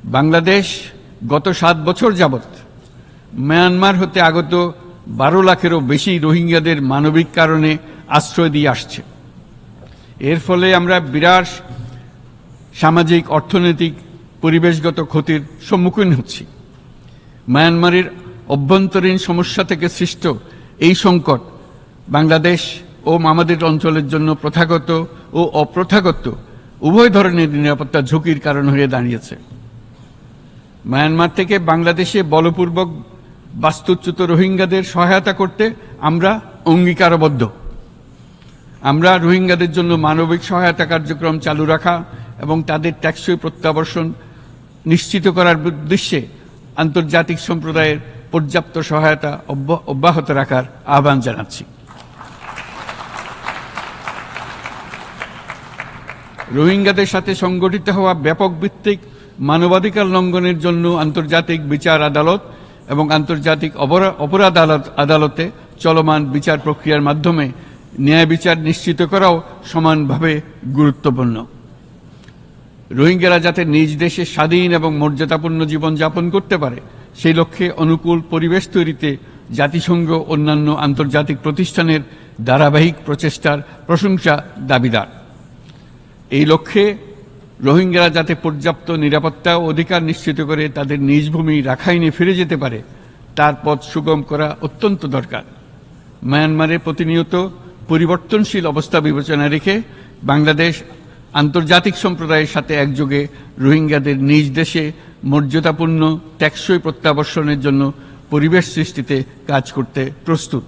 বাংলাদেশ গত 7 বছর যাবৎ মিয়ানমার হতে আগত 12 লাখেরও বেশি রোহিঙ্গাদের মানবিক কারণে আশ্রয় দিয়ে আসছে। এর ফলে আমরা বিরাট সামাজিক, অর্থনৈতিক, পরিবেশগত ক্ষতির সম্মুখীন হচ্ছি। মিয়ানমারের অভ্যন্তরীণ সমস্যা থেকে সৃষ্ট এই সংকট বাংলাদেশ ও আমাদের অঞ্চলের জন্য প্রথাগত ও অপ্রথাগত উভয় ধরনের নিরাপত্তা ঝুঁকির কারণ হয়ে দাঁড়িয়েছে। মিয়ানমার থেকে বাংলাদেশে বলপূর্বক বাস্তুচ্যুত রোহিঙ্গাদের সহায়তা করতে আমরা অঙ্গীকারবদ্ধ। আমরা রোহিঙ্গাদের জন্য মানবিক সহায়তা কার্যক্রম চালু রাখা এবং তাদের টেকসই প্রত্যাবর্তন নিশ্চিত করার উদ্দেশ্যে আন্তর্জাতিক সম্প্রদায়ের পর্যাপ্ত সহায়তা অব্যাহত রাখার আহ্বান জানাচ্ছি। রোহিঙ্গাদের সাথে সংগঠিত হওয়া ব্যাপক ভিত্তিক মানবাধিকার লঙ্ঘনের জন্য আন্তর্জাতিক বিচার আদালত এবং আন্তর্জাতিক অপরাধ আদালতে চলমান বিচার প্রক্রিয়ার মাধ্যমে ন্যায় বিচার নিশ্চিত করাও সমানভাবে গুরুত্বপূর্ণ। রোহিঙ্গারা যাতে নিজ দেশে স্বাধীন এবং মর্যাদাপূর্ণ জীবনযাপন করতে পারে সেই লক্ষ্যে অনুকূল পরিবেশ তৈরিতে জাতিসংঘ অন্যান্য আন্তর্জাতিক প্রতিষ্ঠানের ধারাবাহিক প্রচেষ্টার প্রশংসা দাবিদার। এই লক্ষ্যে রোহিঙ্গারা যাতে পর্যাপ্ত নিরাপত্তা ও অধিকার নিশ্চিত করে তাদের নিজ ভূমি রাখাইনে ফিরে যেতে পারে তার পথ সুগম করা অত্যন্ত দরকার। মিয়ানমারে প্রতিনিয়ত পরিবর্তনশীল অবস্থা বিবেচনা রেখে বাংলাদেশ আন্তর্জাতিক সম্প্রদায়ের সাথে একযোগে রোহিঙ্গাদের নিজ দেশে মর্যাদাপূর্ণ টেকসই প্রত্যাবর্তনের জন্য পরিবেশ সৃষ্টিতে কাজ করতে প্রস্তুত।